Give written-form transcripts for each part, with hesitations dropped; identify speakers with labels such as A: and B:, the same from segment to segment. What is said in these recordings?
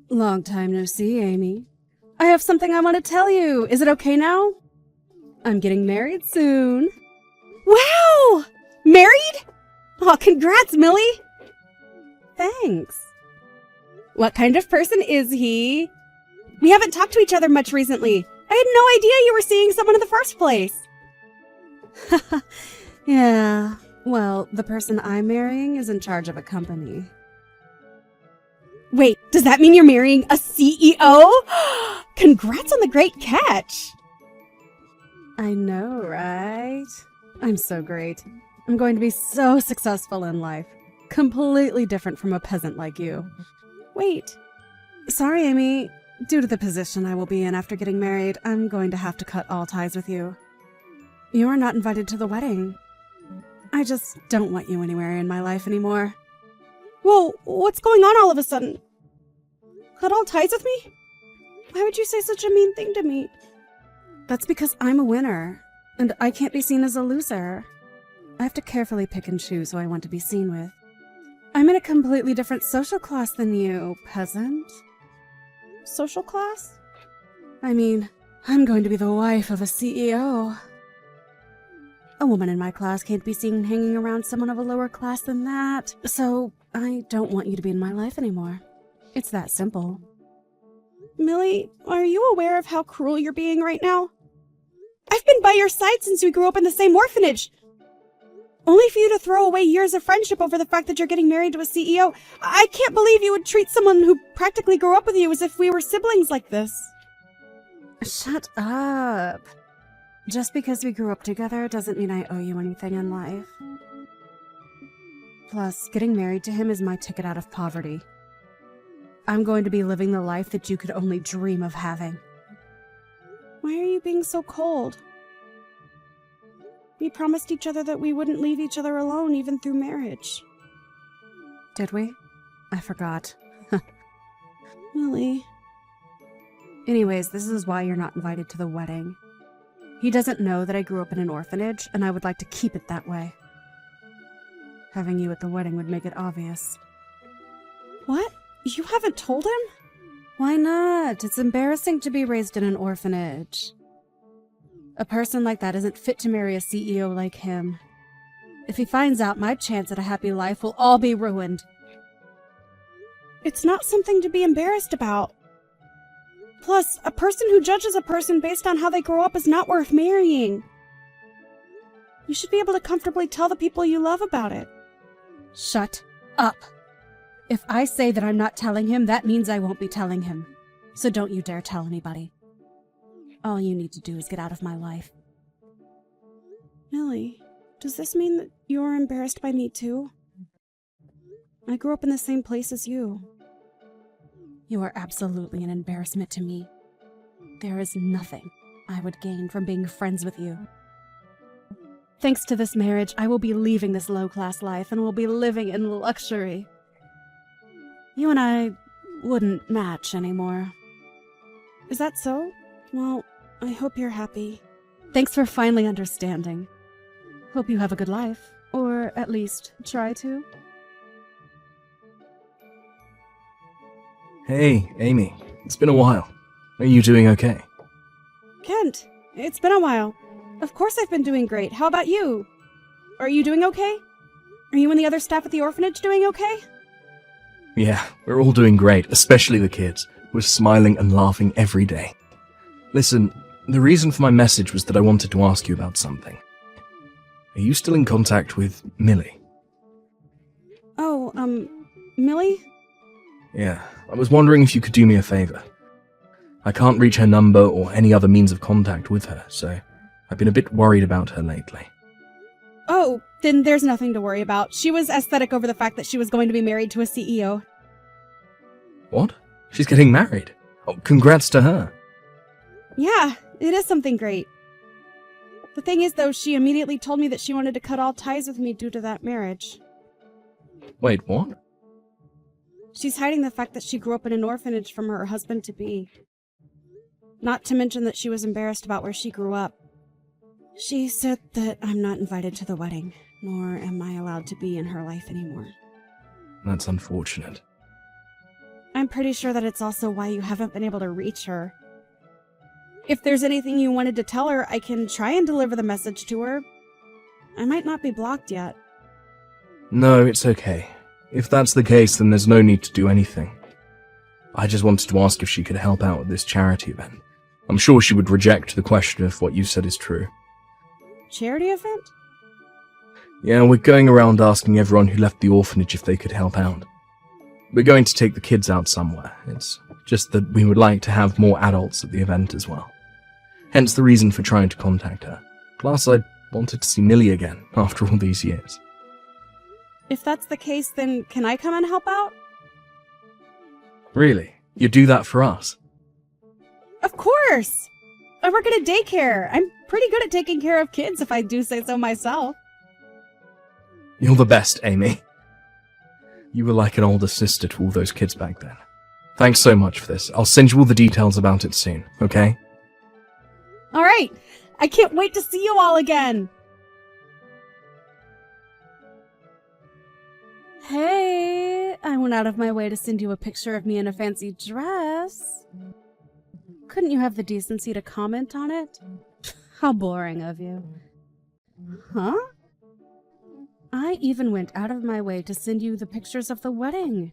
A: Long time no see, Amy. I have something I want to tell you. Is it okay now? I'm getting married soon. Wow! Married? Oh, congrats, Millie! Thanks. What kind of person is he? We haven't talked to each other much recently. I had no idea you were seeing someone in the first place. Yeah, well, the person I'm marrying is in charge of a company. Wait, does that mean you're marrying a CEO? Congrats on the great catch! I know, right? I'm so great. I'm going to be so successful in life. Completely different from a peasant like you. Wait. Sorry, Amy. Due to the position I will be in after getting married, I'm going to have to cut all ties with you. You are not invited to the wedding. I just don't want you anywhere in my life anymore. Whoa, what's going on all of a sudden? Cut all ties with me? Why would you say such a mean thing to me? That's because I'm a winner, and I can't be seen as a loser. I have to carefully pick and choose who I want to be seen with. I'm in a completely different social class than you, peasant. Social class? I mean, I'm going to be the wife of a CEO. A woman in my class can't be seen hanging around someone of a lower class than that, so I don't want you to be in my life anymore. It's that simple. Millie, are you aware of how cruel you're being right now? I've been by your side since we grew up in the same orphanage. Only for you to throw away years of friendship over the fact that you're getting married to a CEO. I can't believe you would treat someone who practically grew up with you as if we were siblings like this. Shut up. Just because we grew up together doesn't mean I owe you anything in life. Plus, getting married to him is my ticket out of poverty. I'm going to be living the life that you could only dream of having. Why are you being so cold? We promised each other that we wouldn't leave each other alone even through marriage. Did we? I forgot. Millie. Anyways, this is why you're not invited to the wedding. He doesn't know that I grew up in an orphanage, and I would like to keep it that way. Having you at the wedding would make it obvious. What? You haven't told him? Why not? It's embarrassing to be raised in an orphanage. A person like that isn't fit to marry a CEO like him. If he finds out, my chance at a happy life will all be ruined. It's not something to be embarrassed about. Plus, a person who judges a person based on how they grow up is not worth marrying. You should be able to comfortably tell the people you love about it. Shut up. If I say that I'm not telling him, that means I won't be telling him. So don't you dare tell anybody. All you need to do is get out of my life. Millie, does this mean that you're embarrassed by me too? I grew up in the same place as you. You are absolutely an embarrassment to me. There is nothing I would gain from being friends with you. Thanks to this marriage, I will be leaving this low-class life and will be living in luxury. You and I wouldn't match anymore. Is that so? Well, I hope you're happy. Thanks for finally understanding. Hope you have a good life, or at least try to.
B: Hey, Amy. It's been a while. Are you doing okay?
A: Kent, it's been a while. Of course I've been doing great. How about you? Are you doing okay? Are you and the other staff at the orphanage doing okay?
B: Yeah, we're all doing great, especially the kids. We're smiling and laughing every day. Listen, the reason for my message was that I wanted to ask you about something. Are you still in contact with Millie?
A: Oh, Millie?
B: Yeah, I was wondering if you could do me a favor. I can't reach her number or any other means of contact with her, so I've been a bit worried about her lately.
A: Oh, then there's nothing to worry about. She was ecstatic over the fact that she was going to be married to a CEO.
B: What? She's getting married? Oh, congrats to her.
A: Yeah, it is something great. The thing is, though, she immediately told me that she wanted to cut all ties with me due to that marriage.
B: Wait, what?
A: She's hiding the fact that she grew up in an orphanage from her husband-to-be. Not to mention that she was embarrassed about where she grew up. She said that I'm not invited to the wedding, nor am I allowed to be in her life anymore.
B: That's unfortunate.
A: I'm pretty sure that it's also why you haven't been able to reach her. If there's anything you wanted to tell her, I can try and deliver the message to her. I might not be blocked yet.
B: No, it's okay. If that's the case, then there's no need to do anything. I just wanted to ask if she could help out with this charity event. I'm sure she would reject the question if what you said is true.
A: Charity event?
B: Yeah, we're going around asking everyone who left the orphanage if they could help out. We're going to take the kids out somewhere. It's just that we would like to have more adults at the event as well. Hence the reason for trying to contact her. Plus, I wanted to see Millie again after all these years.
A: If that's the case, then can I come and help out?
B: Really? You do that for us?
A: Of course! I work at a daycare. I'm pretty good at taking care of kids if I do say so myself.
B: You're the best, Amy. You were like an older sister to all those kids back then. Thanks so much for this. I'll send you all the details about it soon, okay?
A: Alright! I can't wait to see you all again! Hey! I went out of my way to send you a picture of me in a fancy dress. Couldn't you have the decency to comment on it? How boring of you. Huh? I even went out of my way to send you the pictures of the wedding.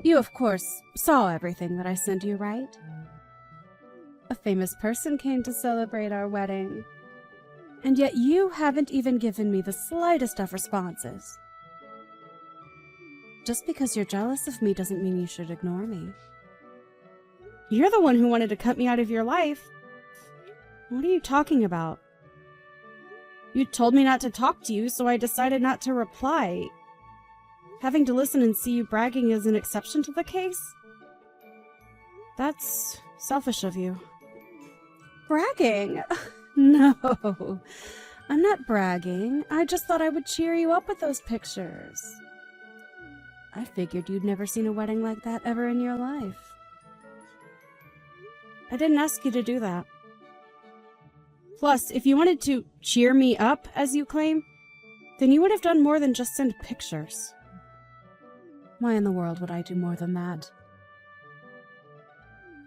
A: You, of course, saw everything that I sent you, right? A famous person came to celebrate our wedding. And yet you haven't even given me the slightest of responses. Just because you're jealous of me doesn't mean you should ignore me. You're the one who wanted to cut me out of your life. What are you talking about? You told me not to talk to you, so I decided not to reply. Having to listen and see you bragging is an exception to the case? That's selfish of you. Bragging? No, I'm not bragging. I just thought I would cheer you up with those pictures. I figured you'd never seen a wedding like that ever in your life. I didn't ask you to do that. Plus, if you wanted to cheer me up, as you claim, then you would have done more than just send pictures. Why in the world would I do more than that?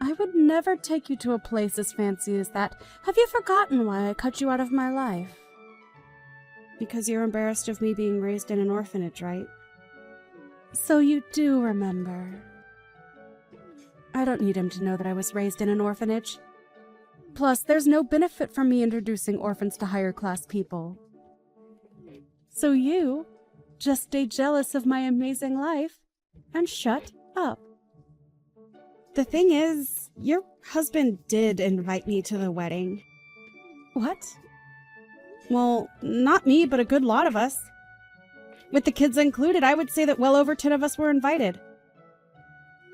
A: I would never take you to a place as fancy as that. Have you forgotten why I cut you out of my life? Because you're embarrassed of me being raised in an orphanage, right? So you do remember. I don't need him to know that I was raised in an orphanage. Plus, there's no benefit from me introducing orphans to higher class people. So you just stay jealous of my amazing life and shut up. The thing is, your husband did invite me to the wedding. What? Well, not me, but a good lot of us. With the kids included, I would say that well over 10 of us were invited.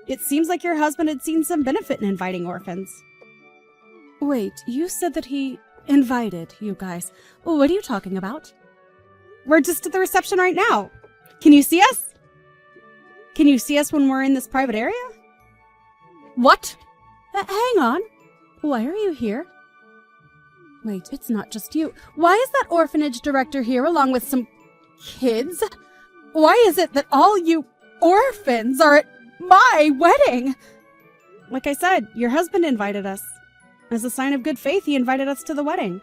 A: It seems like your husband had seen some benefit in inviting orphans. Wait, you said that he invited you guys. What are you talking about? We're just at the reception right now. Can you see us? Can you see us when we're in this private area? What? Hang on. Why are you here? Wait, it's not just you. Why is that orphanage director here along with some kids? Why is it that all you orphans are at my wedding? Like I said, your husband invited us. As a sign of good faith, he invited us to the wedding.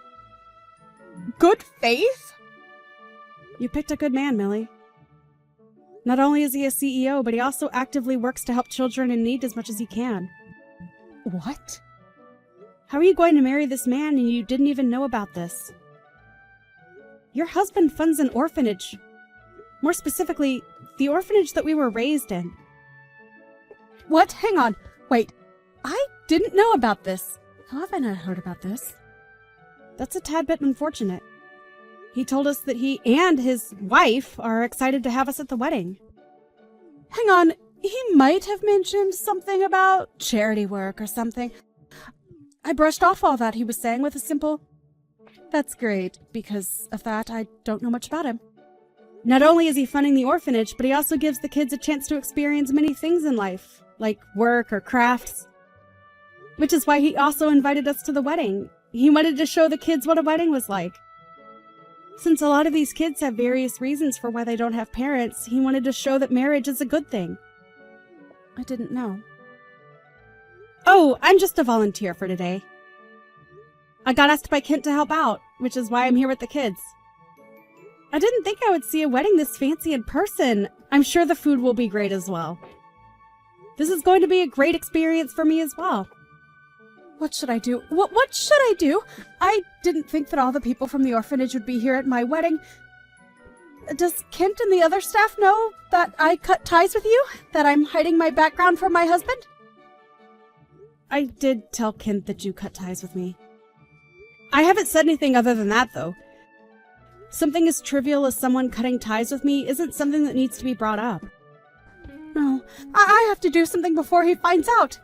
A: Good faith? You picked a good man, Millie. Not only is he a CEO, but he also actively works to help children in need as much as he can. What? How are you going to marry this man and you didn't even know about this? Your husband funds an orphanage. More specifically, the orphanage that we were raised in. What? Hang on. Wait. I didn't know about this. How have I not heard about this? That's a tad bit unfortunate. He told us that he and his wife are excited to have us at the wedding. Hang on. He might have mentioned something about charity work or something. I brushed off all that he was saying with a simple, "That's great. Because of that, I don't know much about him." Not only is he funding the orphanage, but he also gives the kids a chance to experience many things in life, like work or crafts. Which is why he also invited us to the wedding. He wanted to show the kids what a wedding was like. Since a lot of these kids have various reasons for why they don't have parents, he wanted to show that marriage is a good thing. I didn't know. Oh, I'm just a volunteer for today. I got asked by Kent to help out, which is why I'm here with the kids. I didn't think I would see a wedding this fancy in person. I'm sure the food will be great as well. This is going to be a great experience for me as well. What should I do? What should I do? I didn't think that all the people from the orphanage would be here at my wedding. Does Kent and the other staff know that I cut ties with you? That I'm hiding my background from my husband? I did tell Kent that you cut ties with me. I haven't said anything other than that, though. Something as trivial as someone cutting ties with me isn't something that needs to be brought up. No, I have to do something before he finds out.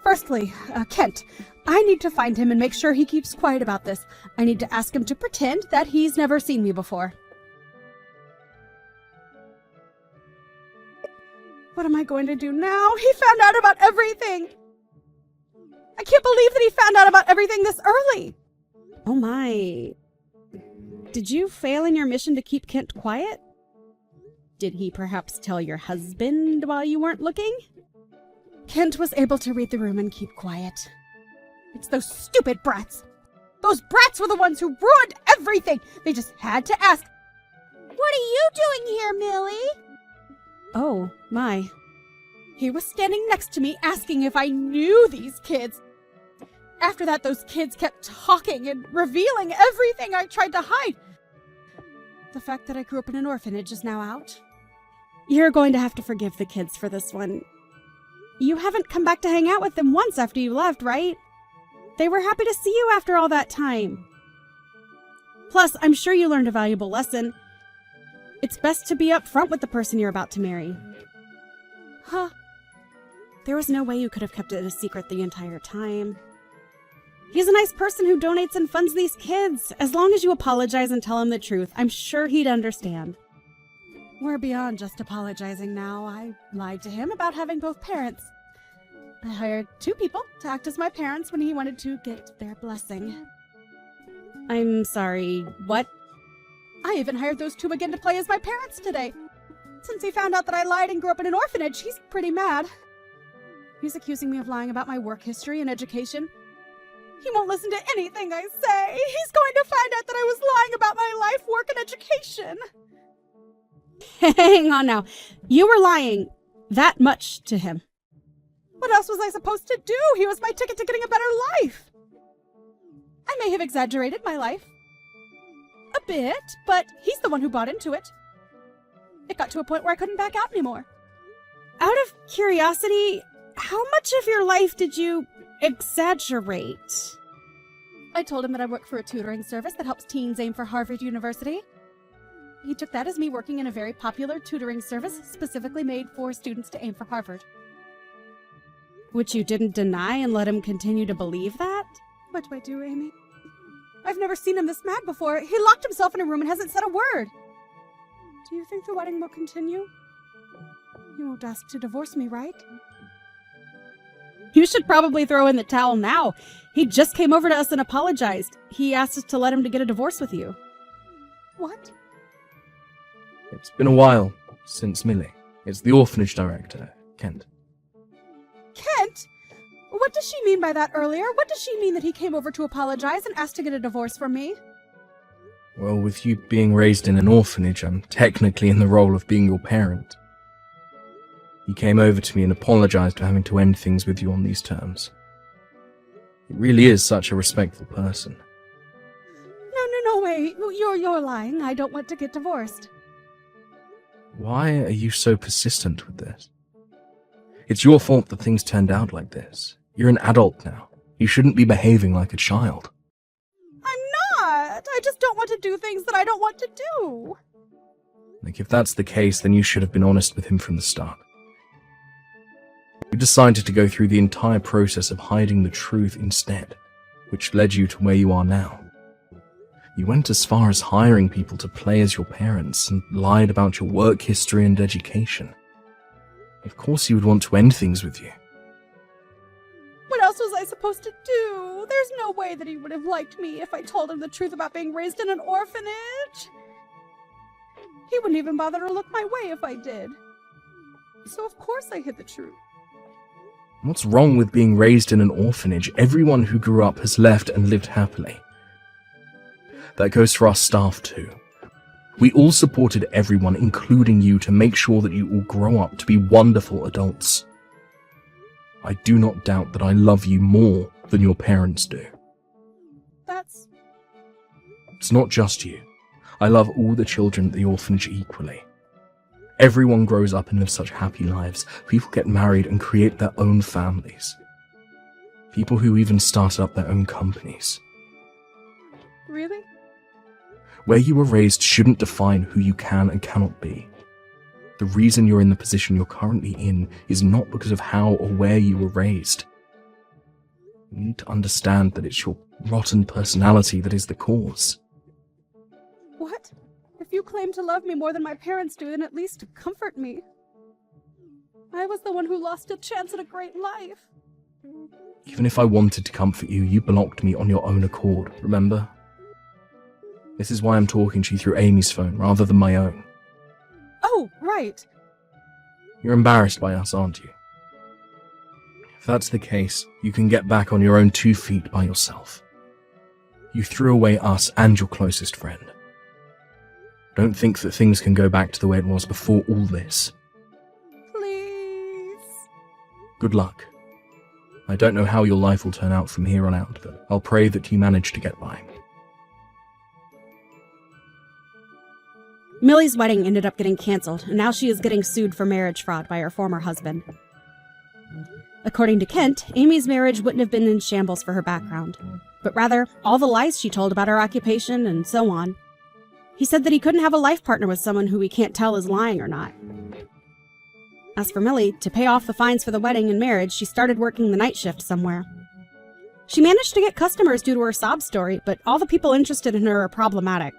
A: Firstly, Kent, I need to find him and make sure he keeps quiet about this. I need to ask him to pretend that he's never seen me before. What am I going to do now? He found out about everything! I can't believe that he found out about everything this early! Oh my... Did you fail in your mission to keep Kent quiet? Did he perhaps tell your husband while you weren't looking? Kent was able to read the room and keep quiet. It's those stupid brats! Those brats were the ones who ruined everything! They just had to ask, "What are you doing here, Millie?" Oh, my. He was standing next to me asking if I knew these kids. After that, those kids kept talking and revealing everything I tried to hide. The fact that I grew up in an orphanage is now out. You're going to have to forgive the kids for this one. You haven't come back to hang out with them once after you left, right? They were happy to see you after all that time. Plus, I'm sure you learned a valuable lesson. It's best to be upfront with the person you're about to marry. Huh. There was no way you could have kept it a secret the entire time. He's a nice person who donates and funds these kids. As long as you apologize and tell him the truth, I'm sure he'd understand. We're beyond just apologizing now. I lied to him about having both parents. I hired 2 people to act as my parents when he wanted to get their blessing. I'm sorry, what? I even hired those 2 again to play as my parents today. Since he found out that I lied and grew up in an orphanage, he's pretty mad. He's accusing me of lying about my work history and education. He won't listen to anything I say. He's going to find out that I was lying about my life, work, and education. Hang on now. You were lying that much to him. What else was I supposed to do? He was my ticket to getting a better life. I may have exaggerated my life. A bit, but he's the one who bought into it. It got to a point where I couldn't back out anymore. Out of curiosity, how much of your life did you exaggerate? I told him that I work for a tutoring service that helps teens aim for Harvard University. He took that as me working in a very popular tutoring service specifically made for students to aim for Harvard. Which you didn't deny and let him continue to believe that? What do I do, Amy? I've never seen him this mad before. He locked himself in a room and hasn't said a word. Do you think the wedding will continue? You won't ask to divorce me, right? You should probably throw in the towel now. He just came over to us and apologized. He asked us to let him to get a divorce with you. What?
B: It's been a while since Millie. It's the orphanage director, Kent.
A: Kent? What does she mean by that earlier? What does she mean that he came over to apologize and asked to get a divorce from me?
B: Well, with you being raised in an orphanage, I'm technically in the role of being your parent. He came over to me and apologized for having to end things with you on these terms. He really is such a respectful person.
A: No way. You're lying. I don't want to get divorced.
B: Why are you so persistent with this? It's your fault that things turned out like this. You're an adult now. You shouldn't be behaving like a child.
A: I'm not. I just don't want to do things that I don't want to do.
B: Like, if that's the case, then you should have been honest with him from the start. You decided to go through the entire process of hiding the truth instead, which led you to where you are now. You went as far as hiring people to play as your parents and lied about your work history and education. Of course he would want to end things with you.
A: What else was I supposed to do? There's no way that he would have liked me if I told him the truth about being raised in an orphanage. He wouldn't even bother to look my way if I did. So of course I hid the truth.
B: What's wrong with being raised in an orphanage? Everyone who grew up has left and lived happily. That goes for our staff too. We all supported everyone, including you, to make sure that you all grow up to be wonderful adults. I do not doubt that I love you more than your parents do.
A: That's...
B: It's not just you. I love all the children at the orphanage equally. Everyone grows up and lives such happy lives. People get married and create their own families. People who even started up their own companies.
A: Really?
B: Where you were raised shouldn't define who you can and cannot be. The reason you're in the position you're currently in is not because of how or where you were raised. You need to understand that it's your rotten personality that is the cause.
A: What? If you claim to love me more than my parents do, then at least comfort me. I was the one who lost a chance at a great life.
B: Even if I wanted to comfort you, you blocked me on your own accord, remember? This is why I'm talking to you through Amy's phone rather than my own.
A: Oh, right.
B: You're embarrassed by us, aren't you? If that's the case, you can get back on your own 2 feet by yourself. You threw away us and your closest friend. Don't think that things can go back to the way it was before all this.
A: Please.
B: Good luck. I don't know how your life will turn out from here on out, but I'll pray that you manage to get by.
A: Millie's wedding ended up getting canceled, and now she is getting sued for marriage fraud by her former husband. According to Kent, Amy's marriage wouldn't have been in shambles for her background, but rather all the lies she told about her occupation and so on. He said that he couldn't have a life partner with someone who we can't tell is lying or not. As for Millie, to pay off the fines for the wedding and marriage, she started working the night shift somewhere. She managed to get customers due to her sob story, but all the people interested in her are problematic.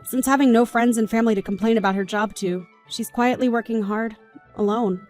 A: Since having no friends and family to complain about her job to, she's quietly working hard, alone.